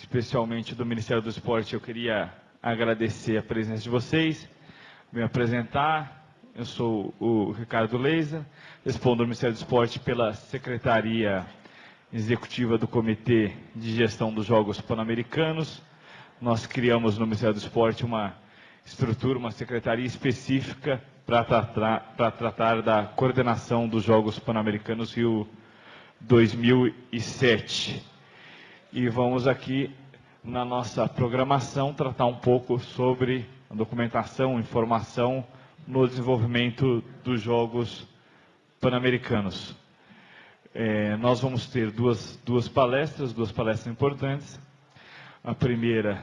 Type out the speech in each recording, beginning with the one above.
especialmente do Ministério do Esporte, eu queria agradecer a presença de vocês, me apresentar. Eu sou o Ricardo Leyser, respondo ao Ministério do Esporte pela Secretaria Executiva do Comitê de Gestão dos Jogos Panamericanos. Nós criamos no Ministério do Esporte uma estrutura, uma secretaria específica para tratar da coordenação dos Jogos Panamericanos Rio 2007. E vamos aqui, na nossa programação, tratar um pouco sobre a documentação, informação no desenvolvimento dos Jogos Pan-Americanos. Nós vamos ter duas palestras importantes. A primeira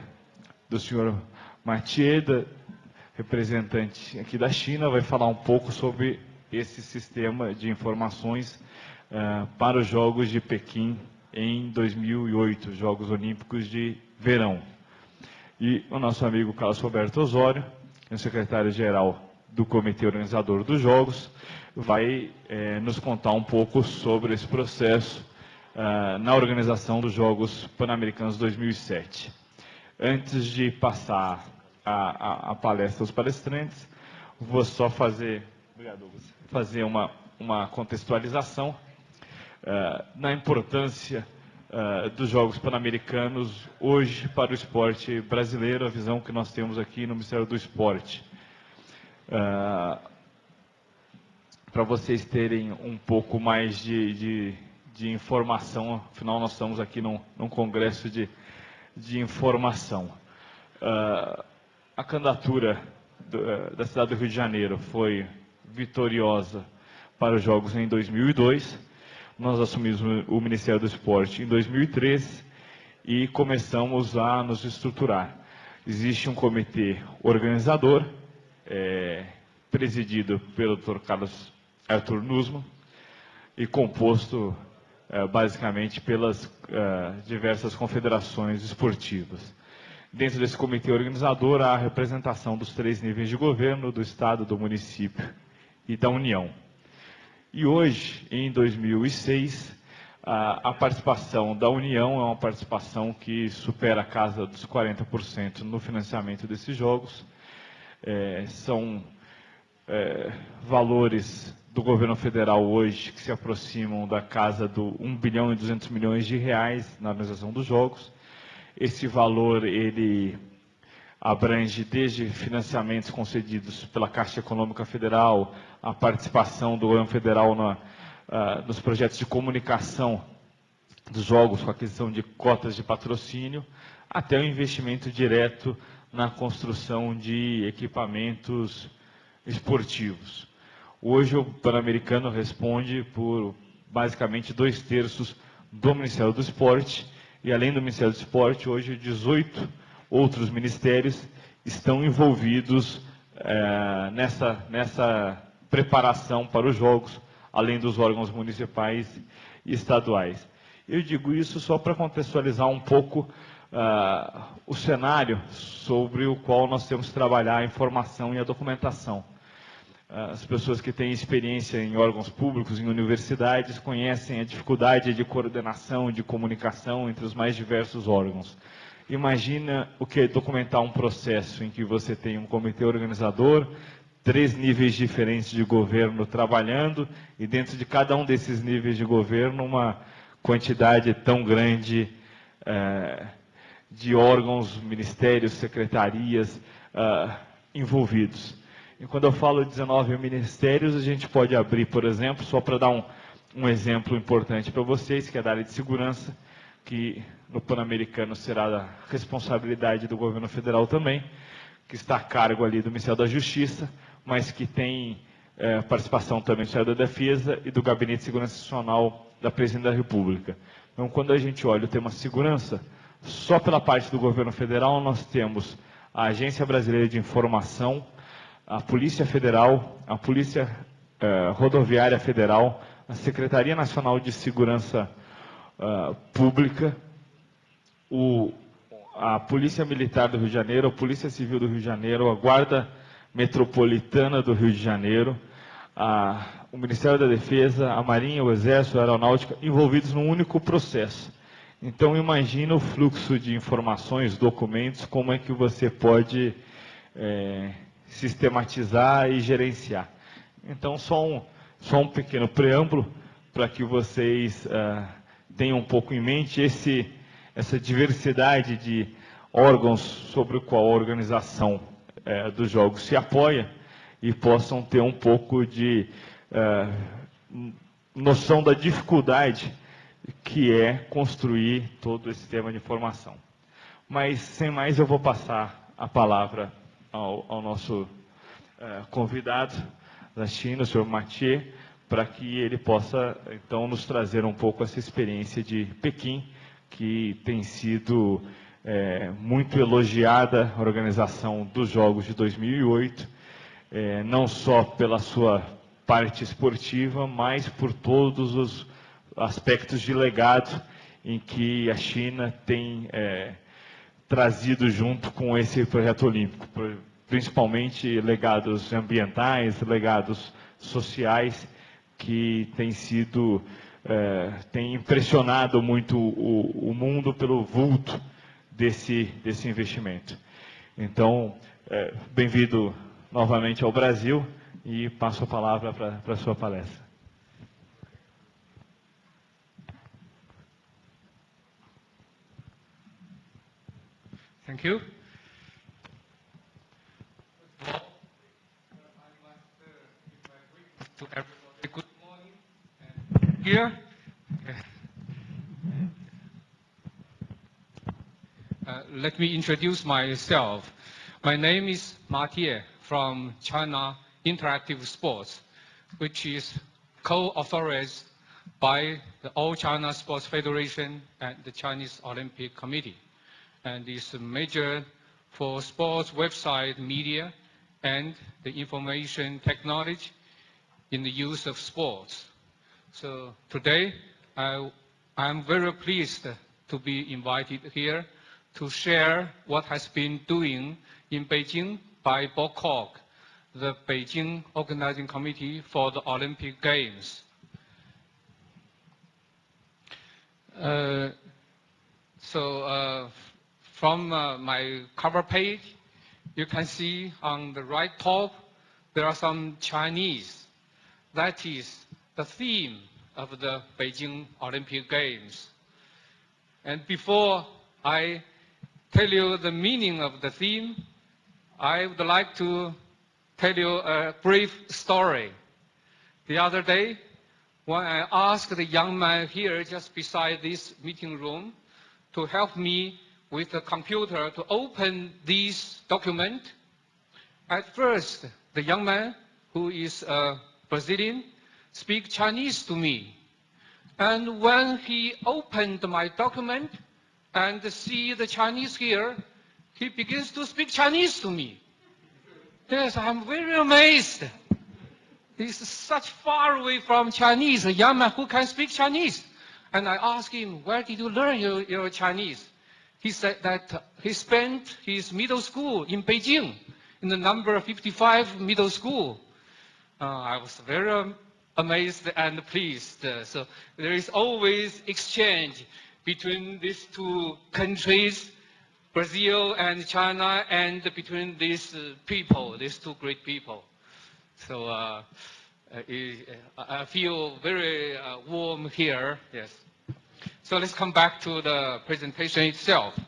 do senhor Mathieu, representante aqui da China, vai falar um pouco sobre esse sistema de informações para os Jogos de Pequim em 2008, Jogos Olímpicos de Verão. E o nosso amigo Carlos Roberto Osório, o secretário-geral do Comitê Organizador dos Jogos, vai nos contar um pouco sobre esse processo na organização dos Jogos Pan-Americanos 2007. Antes de passar a palestra aos palestrantes, vou só fazer uma contextualização na importância dos Jogos Pan-Americanos hoje para o esporte brasileiro, a visão que nós temos aqui no Ministério do Esporte. Para vocês terem um pouco mais de informação, afinal nós estamos aqui num congresso de informação. A candidatura da cidade do Rio de Janeiro foi vitoriosa para os Jogos em 2002, nós assumimos o Ministério do Esporte em 2013 e começamos a nos estruturar. Existe um comitê organizador, presidido pelo Dr. Carlos Arthur Nussmann e composto basicamente pelas diversas confederações esportivas. Dentro desse comitê organizador há a representação dos 3 níveis de governo, do Estado, do município e da União. E hoje, em 2006, a participação da União é uma participação que supera a casa dos 40% no financiamento desses jogos. São valores do governo federal hoje que se aproximam da casa do 1 bilhão e 200 milhões de reais na organização dos jogos. Esse valor, ele abrange desde financiamentos concedidos pela Caixa Econômica Federal, a participação do governo federal nos projetos de comunicação dos jogos, com aquisição de cotas de patrocínio, até o investimento direto na construção de equipamentos esportivos. Hoje o Pan-Americano responde por basicamente 2/3 do Ministério do Esporte, e além do Ministério do Esporte, hoje 18 outros ministérios estão envolvidos nessa preparação para os Jogos, além dos órgãos municipais e estaduais. Eu digo isso só para contextualizar um pouco o cenário sobre o qual nós temos que trabalhar a informação e a documentação. As pessoas que têm experiência em órgãos públicos, em universidades, conhecem a dificuldade de coordenação, de comunicação entre os mais diversos órgãos. Imagina o que é documentar um processo em que você tem um comitê organizador, 3 níveis diferentes de governo trabalhando, e dentro de cada um desses níveis de governo, uma quantidade tão grande de órgãos, ministérios, secretarias envolvidos. E quando eu falo 19 ministérios, a gente pode abrir, por exemplo, só para dar um exemplo importante para vocês, que é da área de segurança, que no Pan-Americano será da responsabilidade do governo federal também, que está a cargo ali do Ministério da Justiça, mas que tem participação também do Ministério da Defesa e do Gabinete de Segurança Nacional da Presidência da República. Então, quando a gente olha o tema segurança, só pela parte do governo federal nós temos a Agência Brasileira de Informação, a Polícia Federal, a Polícia Rodoviária Federal, a Secretaria Nacional de Segurança Pública, a Polícia Militar do Rio de Janeiro, a Polícia Civil do Rio de Janeiro, a Guarda Metropolitana do Rio de Janeiro, o Ministério da Defesa, a Marinha, o Exército, a Aeronáutica, envolvidos num único processo, Então, imagina o fluxo de informações, documentos, como é que você pode sistematizar e gerenciar. Então, só um pequeno preâmbulo para que vocês tenham um pouco em mente essa diversidade de órgãos sobre o qual a organização dos Jogos se apoia e possam ter um pouco de noção da dificuldade que é construir todo esse sistema de informação. Mas, sem mais, eu vou passar a palavra ao nosso convidado da China, o senhor Mathieu, para que ele possa, então, nos trazer um pouco essa experiência de Pequim, que tem sido muito elogiada, a organização dos Jogos de 2008, não só pela sua parte esportiva, mas por todos os aspectos de legado em que a China tem trazido junto com esse projeto olímpico, principalmente legados ambientais, legados sociais, que tem impressionado muito o mundo pelo vulto desse investimento. Então, bem-vindo novamente ao Brasil e passo a palavra para a sua palestra. Thank you. To everybody, good morning. Here, let me introduce myself. My name is Mathieu from China Interactive Sports, which is co-authorized by the All China Sports Federation and the Chinese Olympic Committee, and is a major for sports website media and the information technology in the use of sports. So today, I'm very pleased to be invited here to share what has been doing in Beijing by BOCOG, the Beijing Organizing Committee for the Olympic Games. From my cover page, you can see on the right top, there are some Chinese. That is the theme of the Beijing Olympic Games. And before I tell you the meaning of the theme, I would like to tell you a brief story. The other day, when I asked the young man here just beside this meeting room to help me with the computer to open this document, at first, the young man, who is a Brazilian, speak Chinese to me. And when he opened my document and see the Chinese here, he begins to speak Chinese to me. Yes, I'm very amazed. He's such far away from Chinese, a young man who can speak Chinese. And I asked him, where did you learn your Chinese? He said that he spent his middle school in Beijing, in the number 55 middle school. I was very amazed and pleased. So there is always exchange between these two countries, Brazil and China, and between these people, these two great people. So I feel very warm here. Yes. So let's come back to the presentation itself.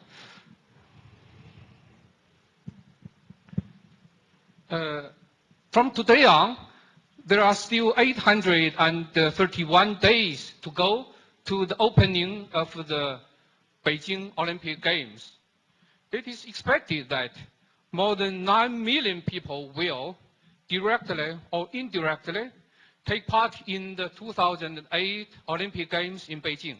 From today on, there are still 831 days to go to the opening of the Beijing Olympic Games. It is expected that more than 9 million people will, directly or indirectly, take part in the 2008 Olympic Games in Beijing.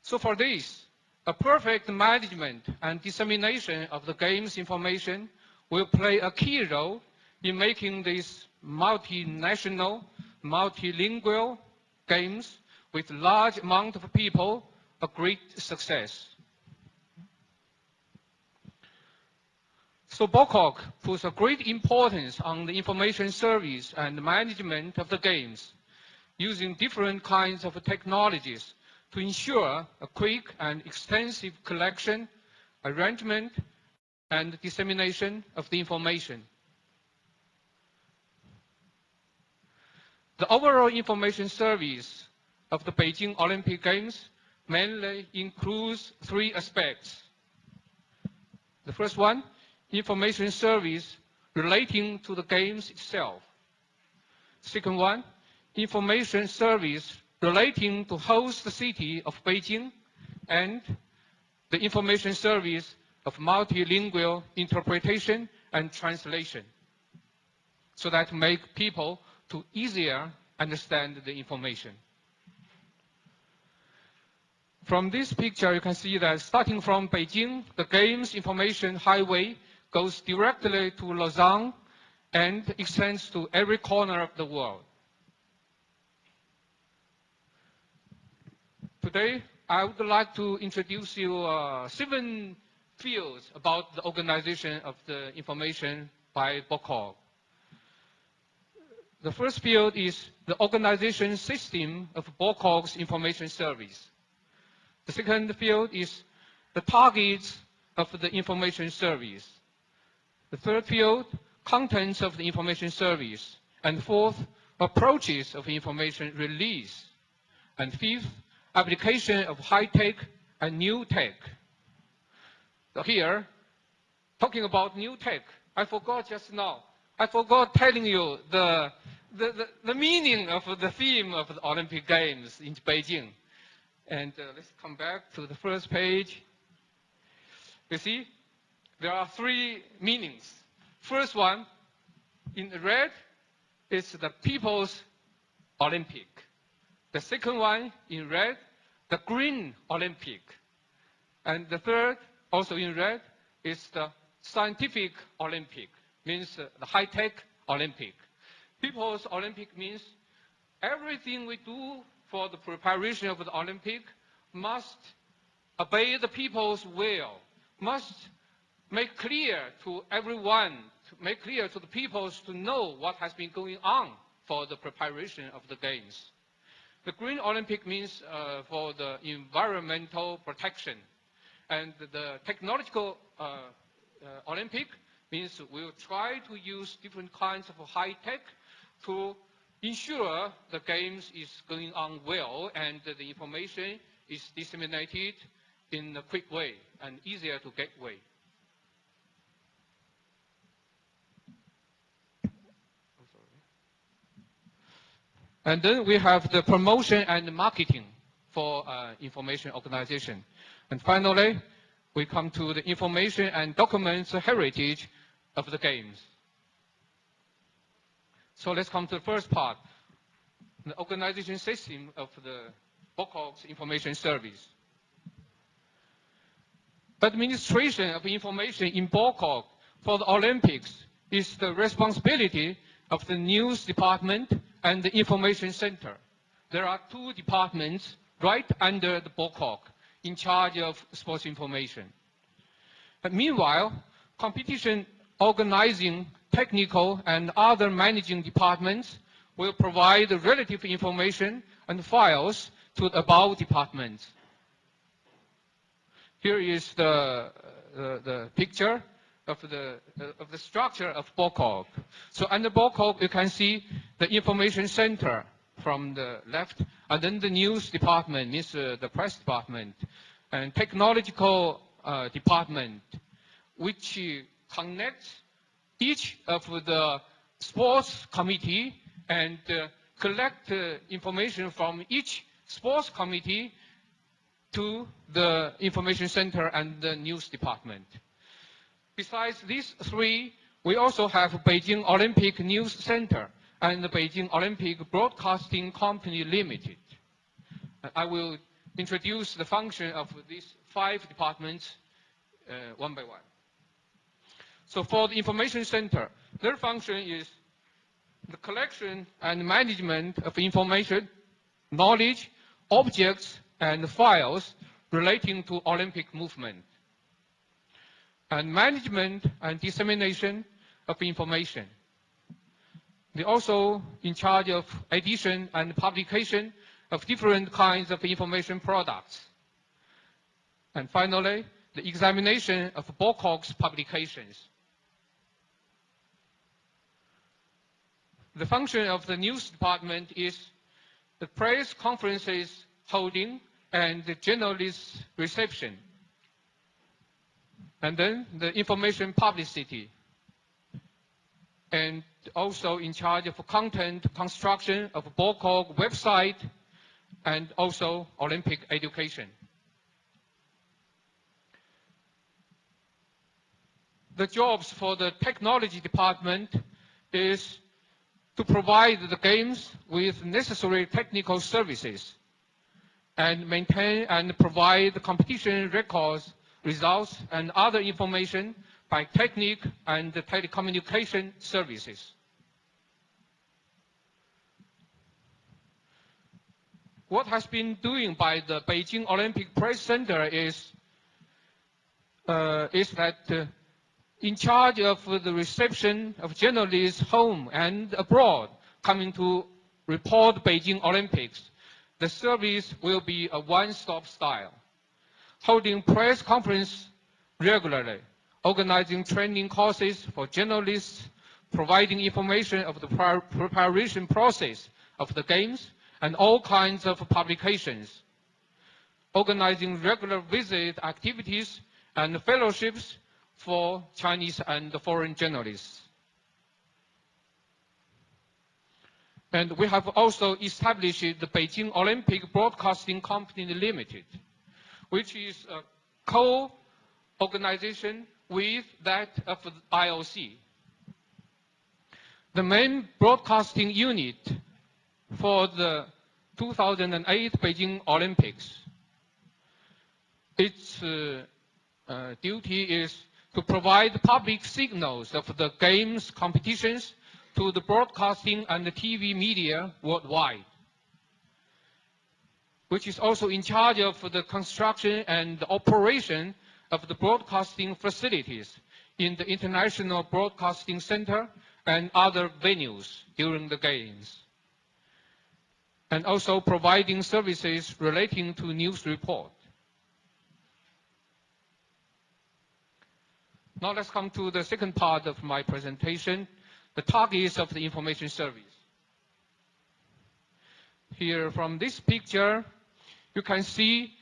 So for this, a perfect management and dissemination of the Games information will play a key role in making these multinational, multilingual games with large amount of people a great success. So BOCOG puts a great importance on the information service and management of the games, using different kinds of technologies to ensure a quick and extensive collection, arrangement, and dissemination of the information. The overall information service of the Beijing Olympic Games mainly includes three aspects. The first one, information service relating to the games itself. Second one, information service relating to host city of Beijing, and the information service of multilingual interpretation and translation, so that make people to easier understand the information. From this picture, you can see that starting from Beijing, the games information highway goes directly to Lausanne and extends to every corner of the world. Today, I would like to introduce you 7 fields about the organization of the information by BOCOG. The first field is the organization system of BOCOG's information service. The second field is the targets of the information service. The third field, contents of the information service. And fourth, approaches of information release. And fifth, application of high-tech and new tech. So here, talking about new tech, I forgot just now. I forgot telling you the meaning of the theme of the Olympic Games in Beijing. And let's come back to the first page. You see, there are 3 meanings. First one, in red, is the People's Olympic. The second one, in red, the Green Olympic. And the third, also in red, is the Scientific Olympic, means the high-tech Olympic. People's Olympic means everything we do for the preparation of the Olympic must obey the people's will, must make clear to everyone, to make clear to the peoples to know what has been going on for the preparation of the Games. The Green Olympic means for the environmental protection. And the technological Olympic means we'll try to use different kinds of high-tech to ensure the Games is going on well and the information is disseminated in a quick way and easier to get way. And then we have the promotion and marketing for information organization. And finally, we come to the information and documents heritage of the Games. So let's come to the first part, the organization system of the BOCOG's information service. Administration of information in BOCOG for the Olympics is the responsibility of the news department and the information center. There are 2 departments right under the BOCOG in charge of sports information. But meanwhile, competition organizing, technical, and other managing departments will provide relative information and files to the above departments. Here is the picture of the structure of BOCOG. So under BOCOG, you can see the information center from the left, and then the news department, means the press department, and technological department, which connects each of the sports committee and collect information from each sports committee to the information center and the news department. Besides these 3, we also have Beijing Olympic News Center and the Beijing Olympic Broadcasting Company Limited. I will introduce the function of these 5 departments one by one. So for the information center, their function is the collection and management of information, knowledge, objects, and files relating to Olympic movement, and management and dissemination of information. They're also in charge of edition and publication of different kinds of information products. And finally, the examination of BOCOG's publications. The function of the news department is the press conferences holding and the journalist reception. And then the information publicity. And also in charge of content construction of BOCOG website and also Olympic education. The jobs for the technology department is to provide the games with necessary technical services and maintain and provide the competition records, results, and other information by technique and telecommunication services. What has been doing by the Beijing Olympic Press Center is that in charge of the reception of journalists home and abroad coming to report Beijing Olympics, the service will be a one-stop style, holding press conference regularly, organizing training courses for journalists, providing information of the preparation process of the games and all kinds of publications, organizing regular visit activities and fellowships for Chinese and foreign journalists. And we have also established the Beijing Olympic Broadcasting Company Limited, which is a co-organization with that of the IOC. The main broadcasting unit for the 2008 Beijing Olympics, its duty is to provide public signals of the games competitions to the broadcasting and the TV media worldwide, which is also in charge of the construction and the operation of the broadcasting facilities in the International Broadcasting Center and other venues during the games, and also providing services relating to news report. Now let's come to the second part of my presentation, the targets of the information service. Here from this picture, you can see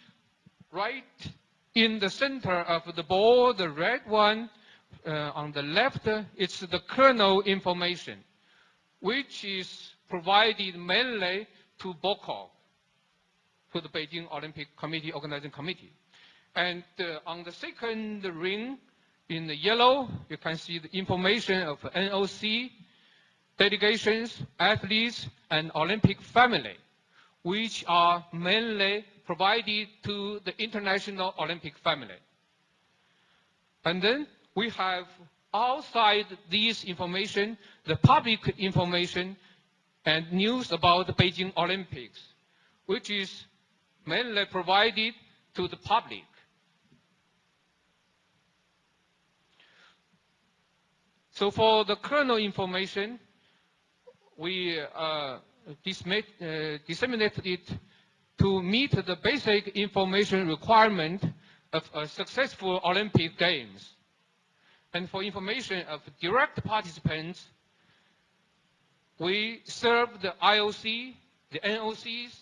right in the center of the ball, the red one, on the left, it's the kernel information, which is provided mainly to BOCOG, to the Beijing Olympic Committee, Organizing Committee. And on the second ring, in the yellow, you can see the information of NOC, delegations, athletes, and Olympic family, which are mainly provided to the International Olympic family. And then we have outside this information, the public information and news about the Beijing Olympics, which is mainly provided to the public. So for the kernel information, we disseminated it to meet the basic information requirement of a successful Olympic Games. And for information of direct participants, we serve the IOC, the NOCs,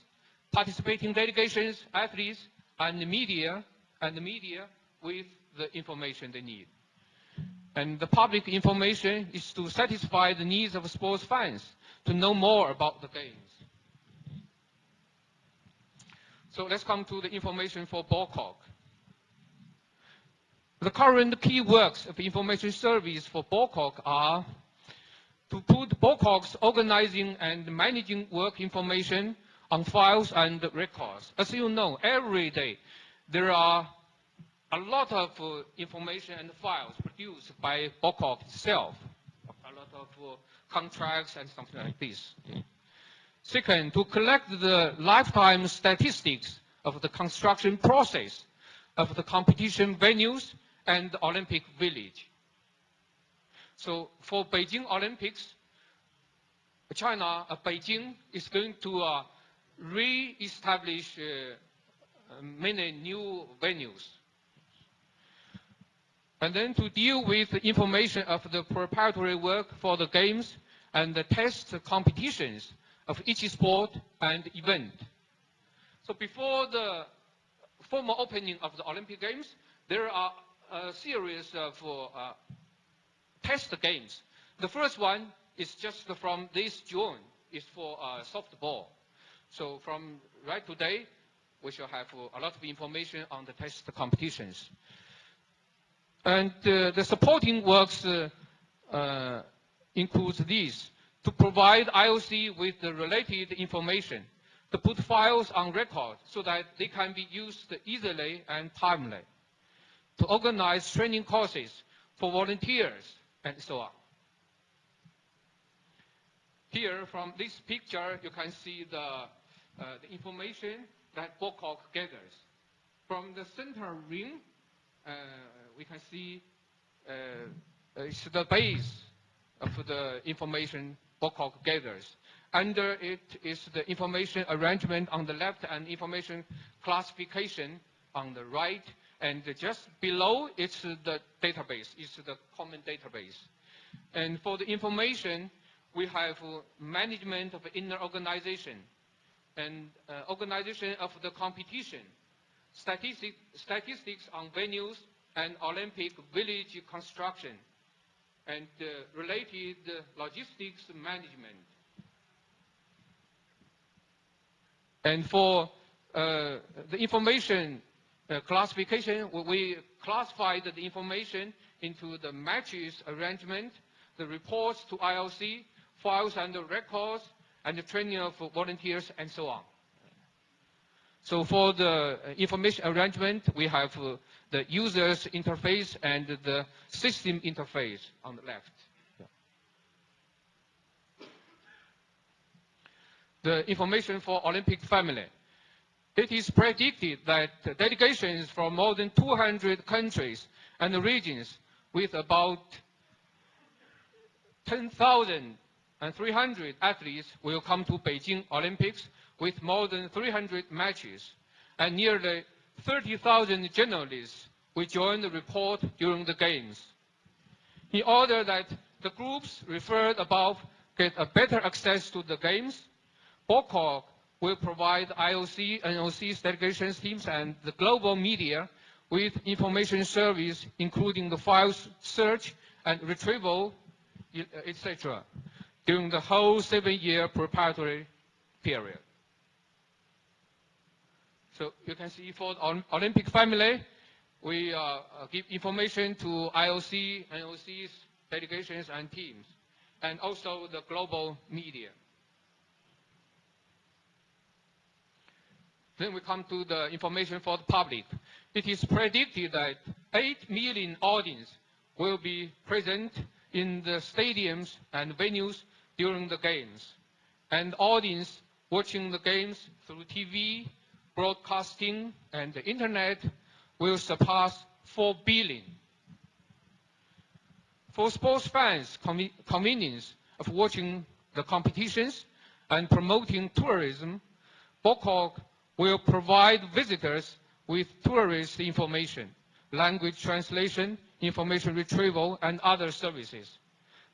participating delegations, athletes, and the media with the information they need. And the public information is to satisfy the needs of sports fans to know more about the games. So let's come to the information for BOCOG. The current key works of information service for BOCOG are to put BOCOG's organizing and managing work information on files and records. As you know, every day there are a lot of information and files produced by BOCOG itself, a lot of contracts and something like this. Second, to collect the lifetime statistics of the construction process of the competition venues and the Olympic Village. So for Beijing Olympics, Beijing is going to re-establish many new venues. And then to deal with the information of the preparatory work for the games and the test competitions of each sport and event. So before the formal opening of the Olympic Games, there are a series of test games. The first one is just from this June, is for softball. So from right today, we shall have a lot of information on the test competitions. And the supporting works includes these: to provide IOC with the related information, to put files on record so that they can be used easily and timely, to organize training courses for volunteers, and so on. Here, from this picture, you can see the information that BOCOG gathers. From the center ring, we can see it's the base of the information BOCOG gathers. Under it is the information arrangement on the left and information classification on the right. And just below, it's the database. It's the common database. And for the information, we have management of inner organization and organization of the competition, statistics on venues and Olympic village construction, and related logistics management. And for the information classification, we classified the information into the matches arrangement, the reports to IOC, files and records, and the training of volunteers, and so on. So for the information arrangement, we have the user's interface and the system interface on the left. The information for Olympic family. It is predicted that delegations from more than 200 countries and regions with about 10,300 athletes will come to Beijing Olympics with more than 300 matches, and nearly 30,000 journalists will join the report during the Games. In order that the groups referred above get a better access to the Games, BOCOG will provide IOC and OC's delegations teams and the global media with information service, including the files search and retrieval, etc., during the whole 7-year preparatory period. So you can see for the Olympic family, we give information to IOC and OC's delegations and teams, and also the global media. Then we come to the information for the public. It is predicted that 8 million audience will be present in the stadiums and venues during the Games. And audience watching the Games through TV, broadcasting, and the internet will surpass 4 billion. For sports fans, convenience of watching the competitions and promoting tourism, BOCOG will provide visitors with tourist information, language translation, information retrieval, and other services,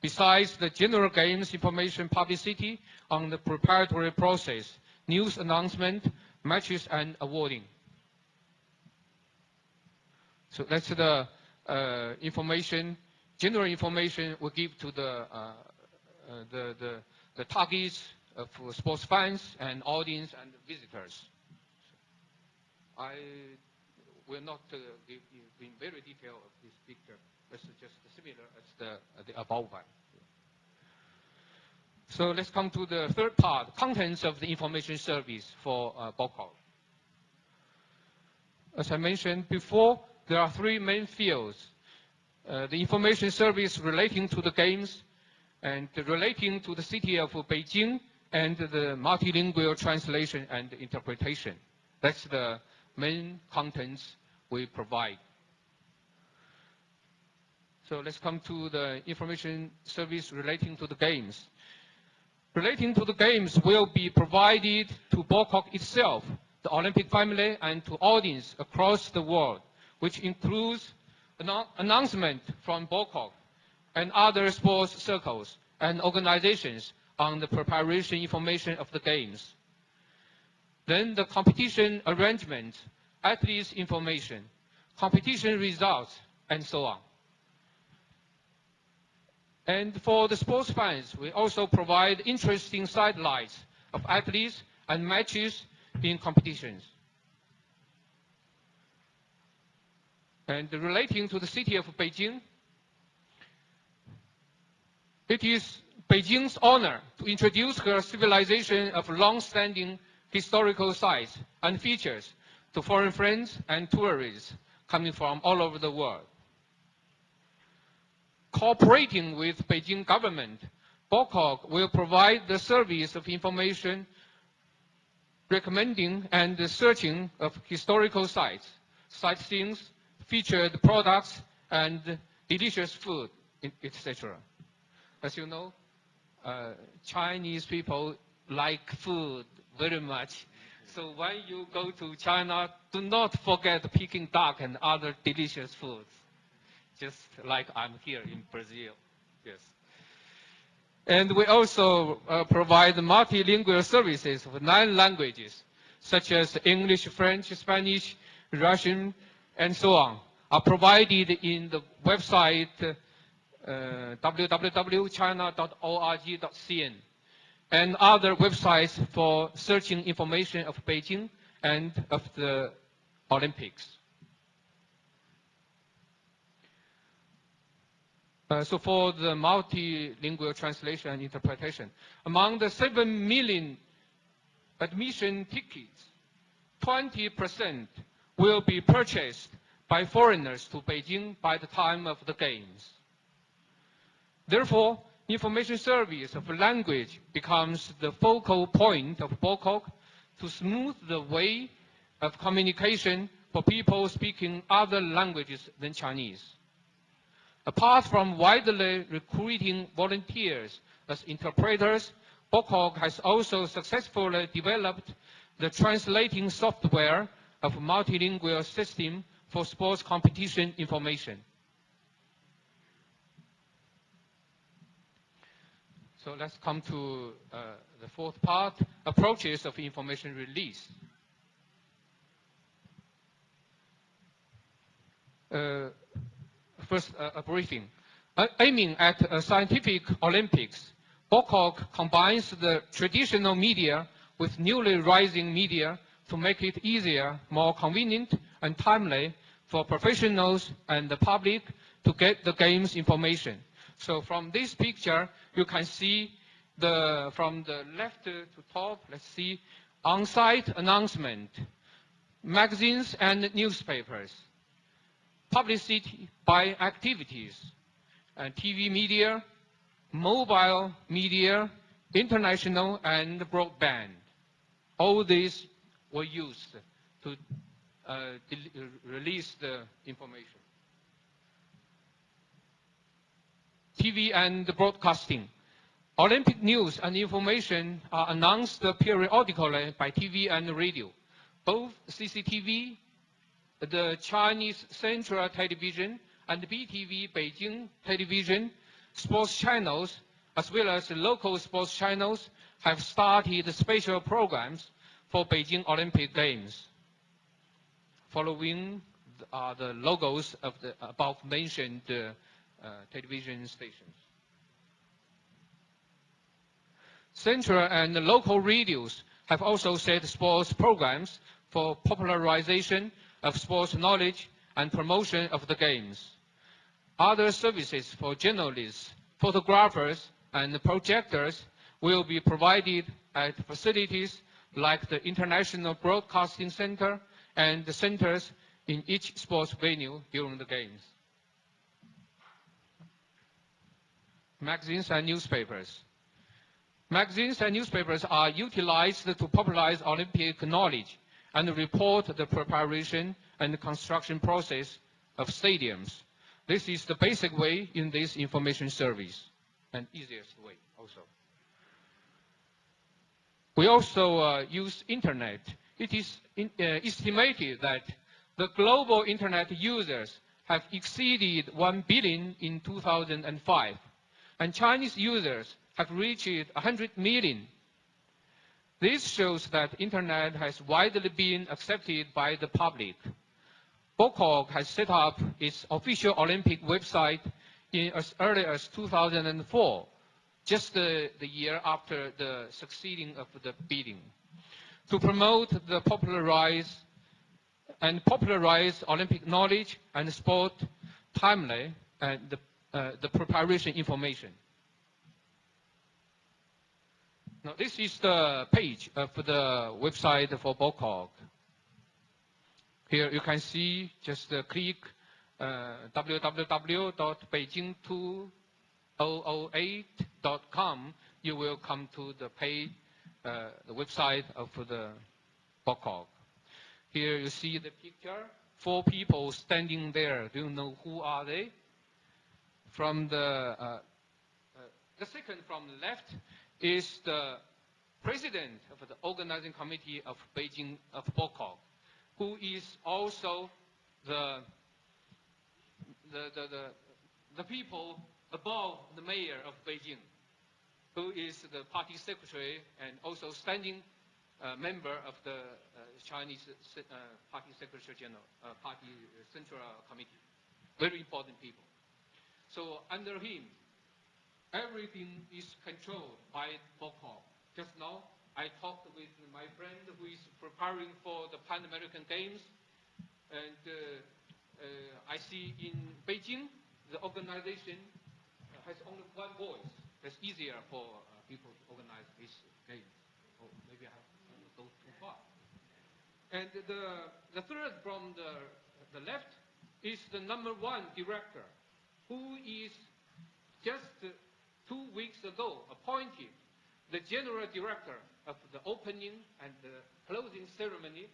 besides the general Games information publicity on the preparatory process, news announcement, matches, and awarding. So that's the information, general information we give to the targets of sports fans and audience and visitors. I will not give you in very detail of this picture. It's just similar as the above one. So let's come to the third part, contents of the information service for BOCOG. As I mentioned before, there are 3 main fields. The information service relating to the Games, and relating to the city of Beijing, and the multilingual translation and interpretation. That's the main contents we provide. So let's come to the information service relating to the Games. relating to the games will be provided to Bangkok itself, the Olympic family, and to audience across the world, which includes an announcement from Bangkok and other sports circles and organizations on the preparation information of the games. Then the competition arrangement, athletes information, competition results, and so on. And for the sports fans, we also provide interesting sidelights of athletes and matches in competitions. And relating to the city of Beijing, it is Beijing's honor to introduce her civilization of long-standing historical sites and features to foreign friends and tourists coming from all over the world. Cooperating with Beijing government, Bangkok will provide the service of information, recommending and searching of historical sites, sightseeing, featured products, and delicious food, etc. As you know, Chinese people like food very much. So when you go to China, do not forget Peking duck and other delicious foods, just like I'm here in Brazil. Yes. And we also provide multilingual services of 9 languages, such as English, French, Spanish, Russian, and so on, are provided in the website www.china.org.cn and other websites for searching information of Beijing and of the Olympics. So for the multilingual translation and interpretation, among the 7 million admission tickets, 20% will be purchased by foreigners to Beijing by the time of the games. Therefore, information service of language becomes the focal point of Bangkok to smooth the way of communication for people speaking other languages than Chinese. Apart from widely recruiting volunteers as interpreters, Bangkok has also successfully developed the translating software of a multilingual system for sports competition information. So let's come to the 4th part, approaches of information release. First, a briefing. Aiming at a scientific Olympics, Bangkok combines the traditional media with newly rising media to make it easier, more convenient, and timely for professionals and the public to get the game's information. So from this picture, you can see from the left to top, let's see, on-site announcement, magazines and newspapers, publicity by activities, and TV media, mobile media, international and broadband. All these were used to release the information. TV and broadcasting. Olympic news and information are announced periodically by TV and radio. Both CCTV, the Chinese Central Television, and BTV Beijing Television sports channels, as well as local sports channels, have started special programs for Beijing Olympic Games. Following are the logos of the above-mentioned television stations. Central and local radios have also set sports programs for popularization of sports knowledge and promotion of the games. Other services for journalists, photographers, and projectors will be provided at facilities like the International Broadcasting Center and the centers in each sports venue during the games. Magazines and newspapers. Magazines and newspapers are utilized to popularize Olympic knowledge and report the preparation and construction process of stadiums. This is the basic way in this information service, and easiest way also. We also use internet. It is estimated that the global internet users have exceeded 1 billion in 2005, and Chinese users have reached 100 million. This shows that internet has widely been accepted by the public. BOCOG has set up its official Olympic website as early as 2004, just the year after the succeeding of the bidding, to promote the popularize Olympic knowledge and sport timely and the preparation information. Now, this is the page of the website for BOCOG. Here you can see, just click www.beijing2008.com. You will come to the page, the website of the BOCOG. Here you see the picture, 4 people standing there. Do you know who are they? From the second from the left is the president of the organizing committee of Beijing of BOCOG, who is also the people above the mayor of Beijing, who is the party secretary and also standing member of the Chinese Party Secretary General, Party Central Committee. Very important people. So under him, everything is controlled by BOCOG. Just now, I talked with my friend who is preparing for the Pan American Games, and I see in Beijing, the organization has only one voice. It's easier for people to organize these games. Oh, maybe I have to go too far. And the third from the left is the #1 director, who is just 2 weeks ago appointed the general director of the opening and the closing ceremony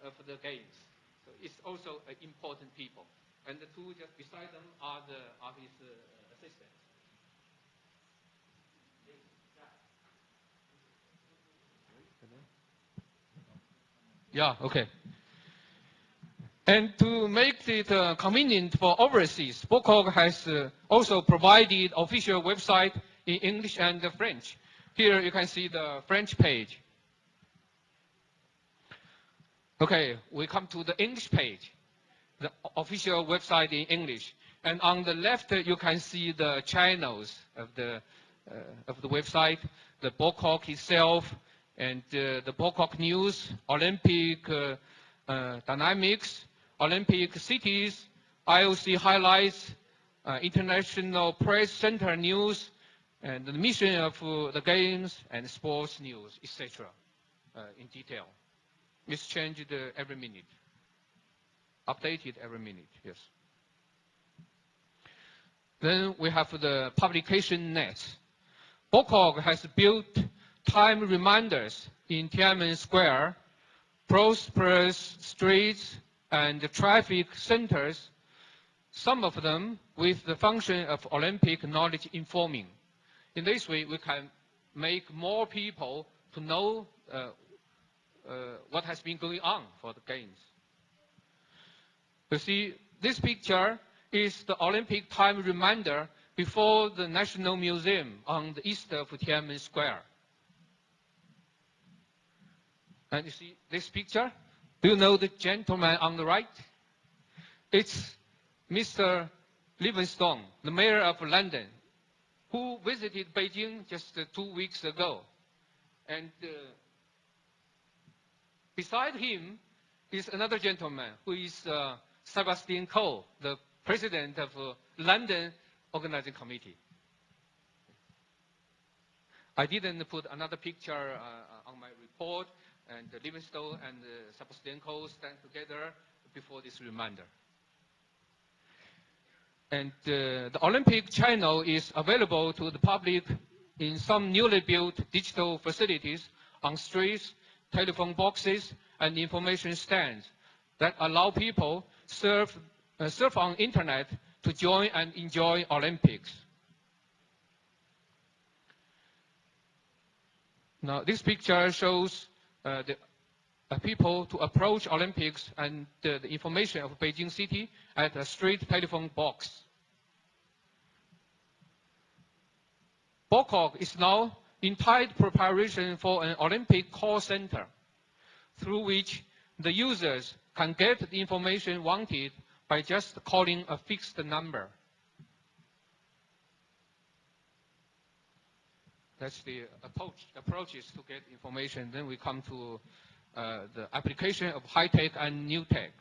of the games. So it's also important people. And the 2 just beside them are his assistants. Yeah, okay. And to make it convenient for overseas, BOCOG has also provided official website in English and French. Here you can see the French page. Okay, we come to the English page, the official website in English. And on the left, you can see the channels of the website, the BOCOG itself, and the BOCOG News, Olympic Dynamics, Olympic Cities, IOC Highlights, International Press Center News, and the mission of the games and sports news, etc. In detail. It's changed every minute, updated every minute, yes. Then we have the publication net. BOCOG has built time reminders in Tiananmen Square, prosperous streets, and traffic centers, some of them with the function of Olympic knowledge informing. In this way, we can make more people to know what has been going on for the games. You see, this picture is the Olympic time reminder before the National Museum on the east of Tiananmen Square. And you see this picture? Do you know the gentleman on the right? It's Mr. Livingstone, the mayor of London, who visited Beijing just 2 weeks ago. And beside him is another gentleman who is Sebastian Coe, the president of London Organizing Committee. I didn't put another picture on my report, and Livingstone and Sebastian Coe stand together before this reminder. And the Olympic channel is available to the public in some newly built digital facilities on streets, telephone boxes, and information stands that allow people surf on internet to join and enjoy Olympics. Now, this picture shows the people to approach Olympics and the information of Beijing City at a street telephone box. Bangkok is now in tight preparation for an Olympic call center, through which the users can get the information wanted by just calling a fixed number. That's the approaches to get information. Then we come to the application of high-tech and new tech.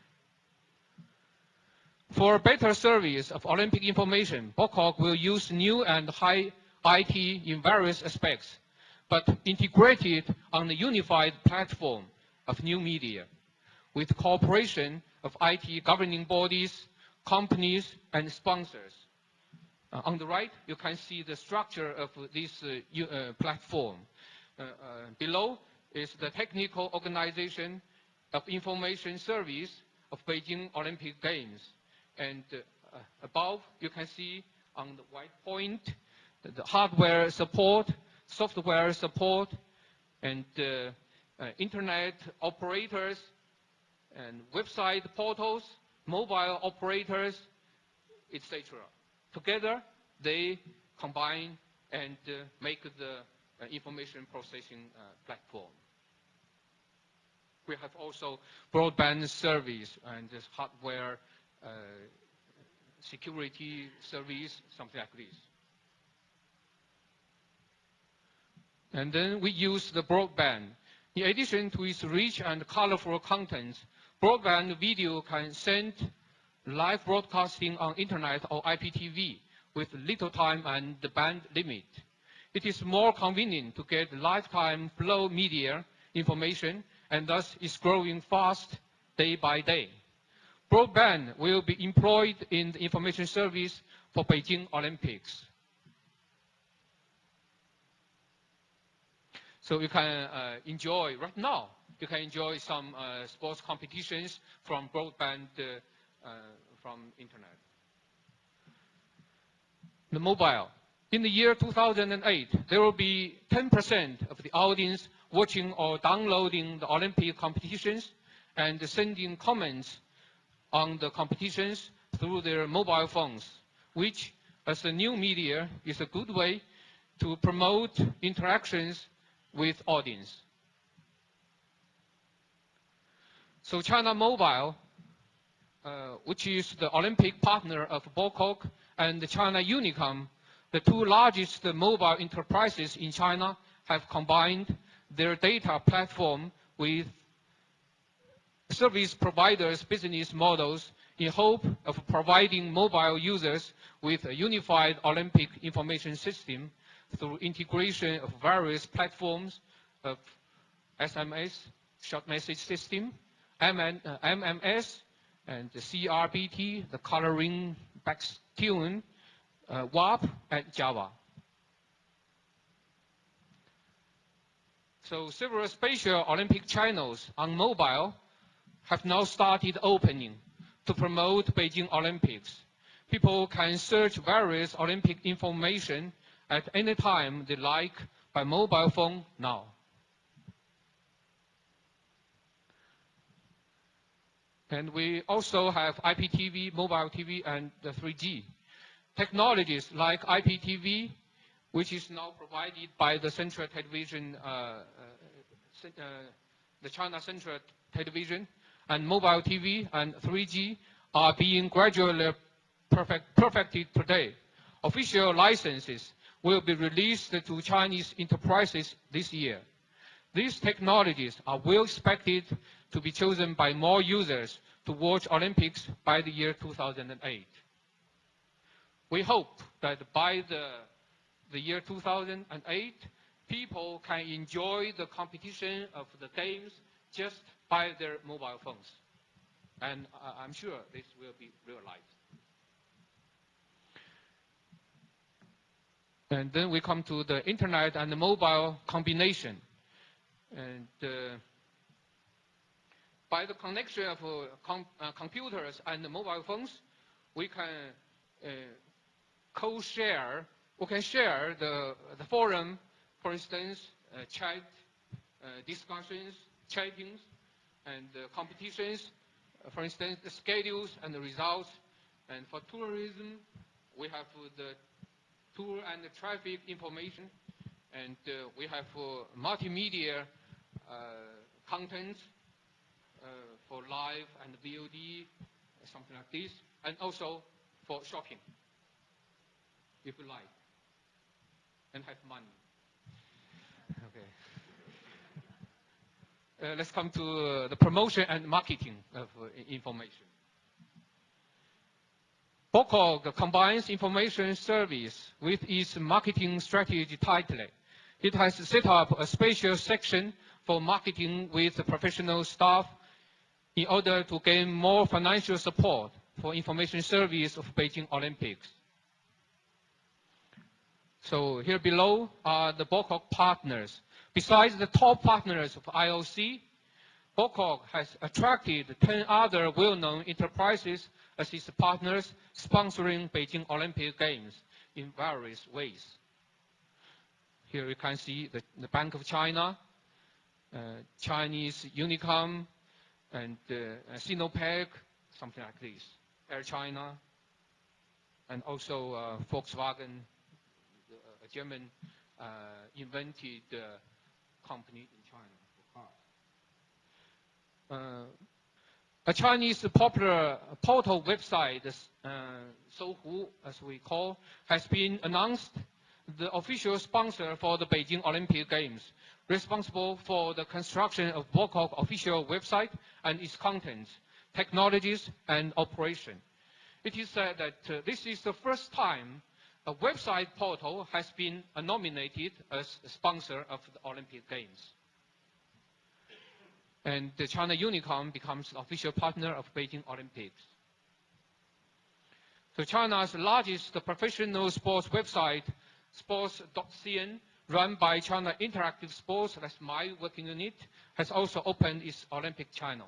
For better service of Olympic information, Bangkok will use new and high IT in various aspects, but integrated on the unified platform of new media, with cooperation of IT governing bodies, companies, and sponsors. On the right, you can see the structure of this platform. Below is the technical organization of information service of Beijing Olympic Games. And above, you can see on the white point, the hardware support, software support, and internet operators, and website portals, mobile operators, etc. Together, they combine and make the information processing platform. We have also broadband service and this hardware security service, something like this. And then we use the broadband. In addition to its rich and colorful content, broadband video can send live broadcasting on internet or IPTV with little time and the band limit. It is more convenient to get lifetime flow media information, and thus is growing fast day by day. Broadband will be employed in the information service for Beijing Olympics. So you can enjoy, right now, you can enjoy some sports competitions from broadband from internet. The mobile. In the year 2008, there will be 10% of the audience watching or downloading the Olympic competitions and sending comments on the competitions through their mobile phones, which, as a new media, is a good way to promote interactions with audience. So China Mobile, which is the Olympic partner of Bangkok, and the China Unicom, the two largest mobile enterprises in China, have combined their data platform with service providers' business models in hope of providing mobile users with a unified Olympic information system through integration of various platforms of SMS, short message system, MMS, and the CRBT, the coloring back tune, WAP, and Java. So several special Olympic channels on mobile have now started opening to promote Beijing Olympics. People can search various Olympic information at any time they like by mobile phone now. And we also have IPTV, mobile TV, and the 3G. Technologies like IPTV, which is now provided by the Central Television, the China Central Television, and mobile TV and 3G are being gradually perfected today. Official licenses will be released to Chinese enterprises this year. These technologies are well expected to be chosen by more users to watch Olympics by the year 2008. We hope that by the year 2008, people can enjoy the competition of the games just by their mobile phones. And I'm sure this will be realized. And then we come to the internet and the mobile combination. And by the connection of computers and the mobile phones, we can we can share the forum, for instance, chat, discussions, chatings, and competitions. For instance, the schedules and the results. And for tourism, we have the tour and the traffic information. And we have multimedia content for live and VOD, something like this. And also for shopping, if you like, and have money. Okay. Let's come to the promotion and marketing of information. BOCOG combines information service with its marketing strategy tightly. It has set up a special section for marketing with professional staff in order to gain more financial support for information service of Beijing Olympics. So here below are the BOCOG partners. Besides the top partners of IOC, BOCOG has attracted 10 other well-known enterprises as its partners, sponsoring Beijing Olympic Games in various ways. Here you can see the Bank of China, Chinese Unicom, and Sinopec, something like this, Air China, and also Volkswagen, a German invented company in China for cars. A Chinese popular portal website, Sohu, as we call, has been announced the official sponsor for the Beijing Olympic Games, responsible for the construction of BOCOG official website and its contents, technologies, and operation. It is said that this is the first time a website portal has been nominated as a sponsor of the Olympic Games. And the China Unicom becomes the official partner of Beijing Olympics. So China's largest professional sports website, sports.cn, run by China Interactive Sports, that's my working unit, has also opened its Olympic channel.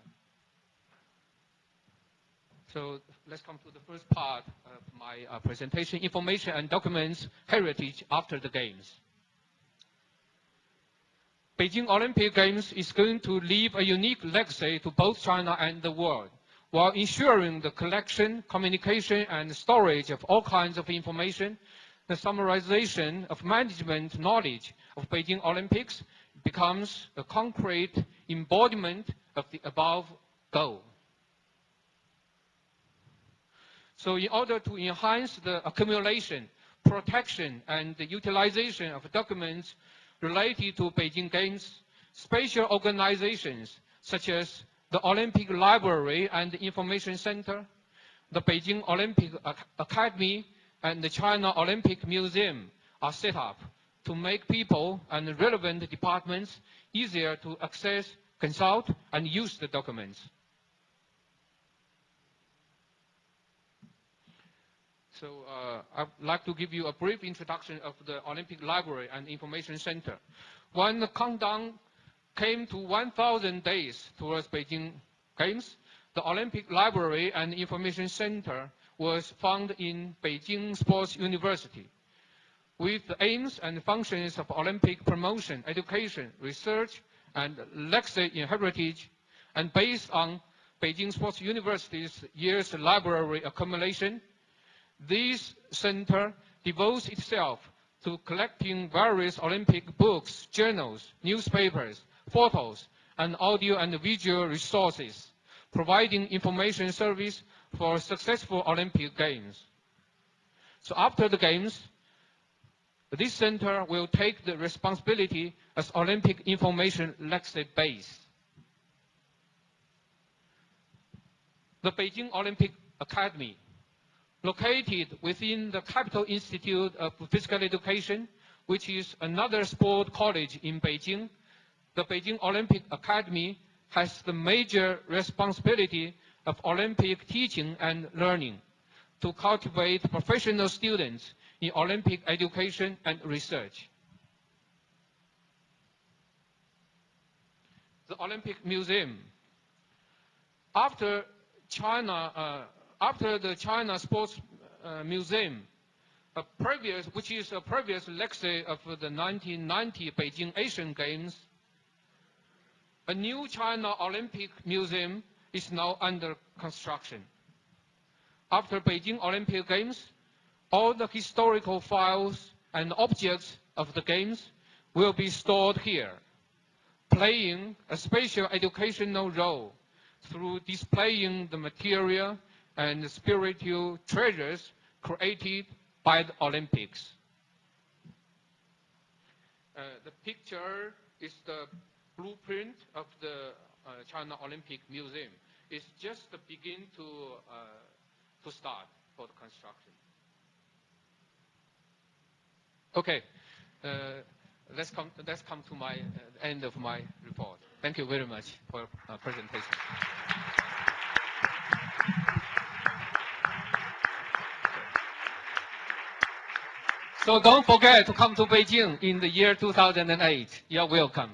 So let's come to the first part of my presentation, information and documents heritage after the Games. Beijing Olympic Games is going to leave a unique legacy to both China and the world, while ensuring the collection, communication, and storage of all kinds of information. The summarization of management knowledge of Beijing Olympics becomes a concrete embodiment of the above goal. So in order to enhance the accumulation, protection, and the utilization of documents related to Beijing Games, special organizations such as the Olympic Library and Information Center, the Beijing Olympic Academy, and the China Olympic Museum are set up to make people and relevant departments easier to access, consult, and use the documents. So I'd like to give you a brief introduction of the Olympic Library and Information Center. When the countdown came to 1,000 days towards Beijing Games, the Olympic Library and Information Center was founded in Beijing Sports University with the aims and functions of Olympic promotion, education, research, and legacy in heritage, and based on Beijing Sports University's years library accumulation. This center devotes itself to collecting various Olympic books, journals, newspapers, photos, and audio and visual resources, providing information service for successful Olympic Games. So after the Games, this center will take the responsibility as Olympic information legacy base. The Beijing Olympic Academy, located within the Capital Institute of Physical Education, which is another sport college in Beijing, the Beijing Olympic Academy has the major responsibility of Olympic teaching and learning to cultivate professional students in Olympic education and research. The Olympic Museum. After the China Sports Museum, which is a previous legacy of the 1990 Beijing Asian Games. A new China Olympic Museum is now under construction. After Beijing Olympic Games, all the historical files and objects of the Games will be stored here, playing a special educational role through displaying the material and the spiritual treasures created by the Olympics. The picture is the blueprint of the China Olympic Museum. It's just the begin to start for the construction. Okay, let's come to my end of my report. Thank you very much for your presentation. So don't forget to come to Beijing in the year 2008. You're welcome.